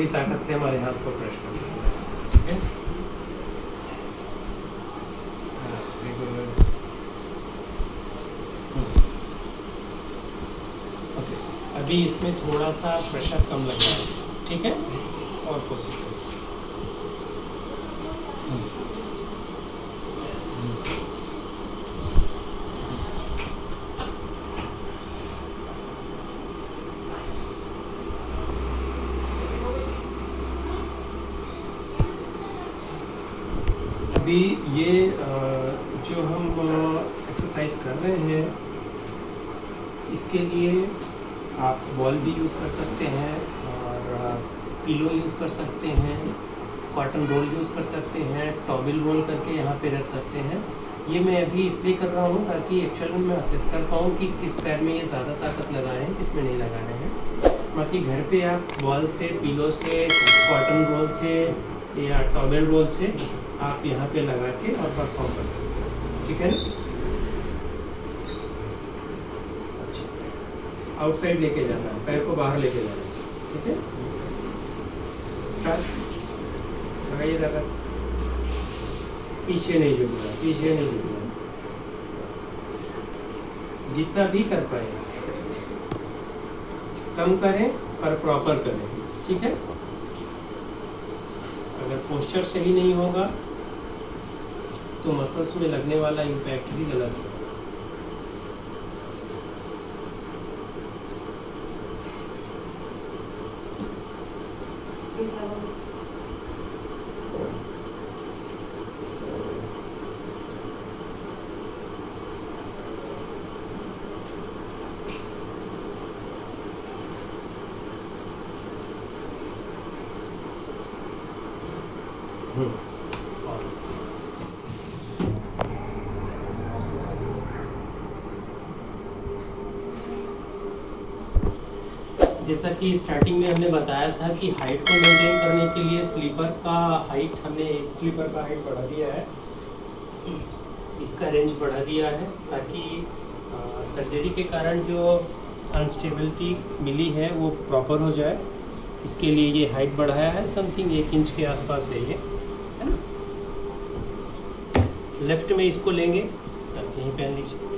पूरी ताकत से हमारे हाथ को प्रेस करना है, ठीक है। हाँ, बिल्कुल। ओके, अभी इसमें थोड़ा सा प्रेशर कम लग रहा है, ठीक है, और कोशिश करें। अभी ये जो हम एक्सरसाइज कर रहे हैं, इसके लिए आप बॉल भी यूज़ कर सकते हैं और पिलो यूज़ कर सकते हैं, कॉटन रोल यूज़ कर सकते हैं, टॉवल रोल करके यहाँ पे रख सकते हैं। ये मैं अभी इसलिए कर रहा हूँ ताकि एक्चुअल में मैं असेस कर पाऊँ कि किस पैर में ये ज़्यादा ताकत लगा रहे हैं, किस में नहीं लगा रहे हैं। बाकी घर पे आप बॉल से, पिलो से, कॉटन रोल से या टॉवल रोल से आप यहाँ पे लगा के और परफॉर्म कर सकते हैं, ठीक है। अच्छा, आउटसाइड लेके जाना है, पैर को बाहर लेके जाना है, ठीक है। स्टार्ट, लगाइए ताकत, पीछे नहीं झुकना, पीछे नहीं झुकना, जितना भी कर पाए कम करें पर प्रॉपर करें, ठीक है। अगर पोस्चर सही नहीं होगा तो मसल्स में लगने वाला इम्पैक्ट भी गलत होगा। जैसा कि स्टार्टिंग में हमने बताया था कि हाइट को मेंटेन करने के लिए स्लीपर का हाइट, हमने एक स्लीपर का हाइट बढ़ा दिया है, इसका रेंज बढ़ा दिया है ताकि सर्जरी के कारण जो अनस्टेबिलिटी मिली है वो प्रॉपर हो जाए। इसके लिए ये हाइट बढ़ाया है, समथिंग 1 इंच के आसपास है ये, है ना। लेफ्ट में इसको लेंगे, यहीं पहन लीजिए।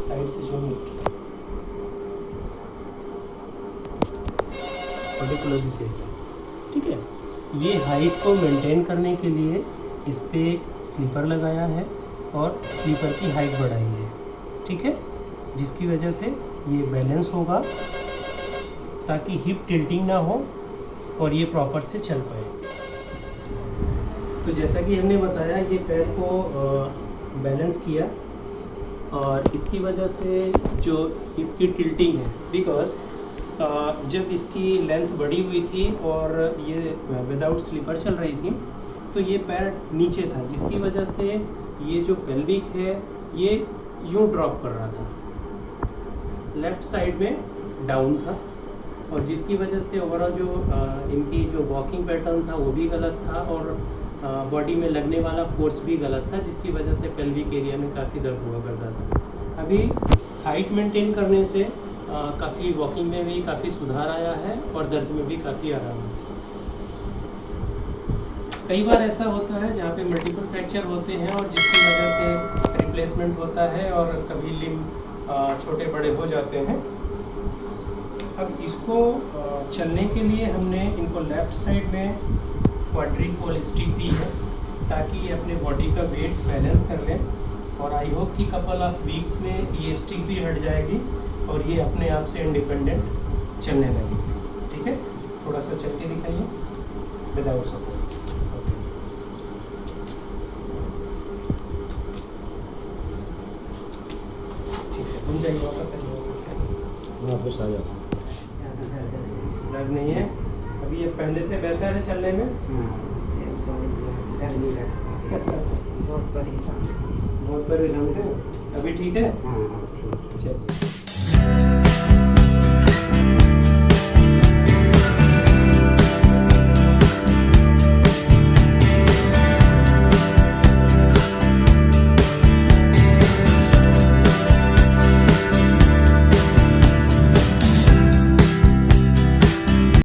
साइड से पर्टिकुलरली से, ठीक है। ये हाइट को मेंटेन करने के लिए इस पे स्लीपर लगाया है और स्लीपर की हाइट बढ़ाई है, ठीक है, जिसकी वजह से ये बैलेंस होगा ताकि हिप टिल्टिंग ना हो और ये प्रॉपर से चल पाए। तो जैसा कि हमने बताया, ये पैर को बैलेंस किया और इसकी वजह से जो हिप की टिल्टिंग है, बिकॉज जब इसकी लेंथ बढ़ी हुई थी और ये विदाउट स्लीपर चल रही थी तो ये पैर नीचे था, जिसकी वजह से ये जो पेल्विक है ये यूँ ड्रॉप कर रहा था, लेफ़्ट साइड में डाउन था, और जिसकी वजह से ओवरऑल जो इनकी जो वॉकिंग पैटर्न था वो भी गलत था और बॉडी में लगने वाला फोर्स भी गलत था, जिसकी वजह से पेल्विक एरिया में काफ़ी दर्द हुआ करता था। अभी हाइट मेंटेन करने से काफ़ी वॉकिंग में भी काफ़ी सुधार आया है और दर्द में भी काफ़ी आराम है। कई बार ऐसा होता है जहाँ पे मल्टीपल फ्रैक्चर होते हैं और जिसकी वजह से रिप्लेसमेंट होता है और कभी लिम्ब छोटे बड़े हो जाते हैं। अब इसको चलने के लिए हमने इनको लेफ़्ट साइड में क्वाड्रिपोल स्टिक दी है ताकि ये अपने बॉडी का वेट बैलेंस कर लें, और आई होप कि कपल ऑफ वीक्स में ये स्टिक भी हट जाएगी और ये अपने आप से इंडिपेंडेंट चलने लगेगी, ठीक है। थोड़ा सा चल के दिखाइए विदाउट सपोर्ट। घूम जाइए, वापस आइए, वापस आ जाओ। दर्द नहीं है अभी? ये पहले से बेहतर है चलने में? डर नहीं लगता, बहुत परेशान। बहुत परेशान थे, अभी ठीक है? हाँ ठीक। चलिए।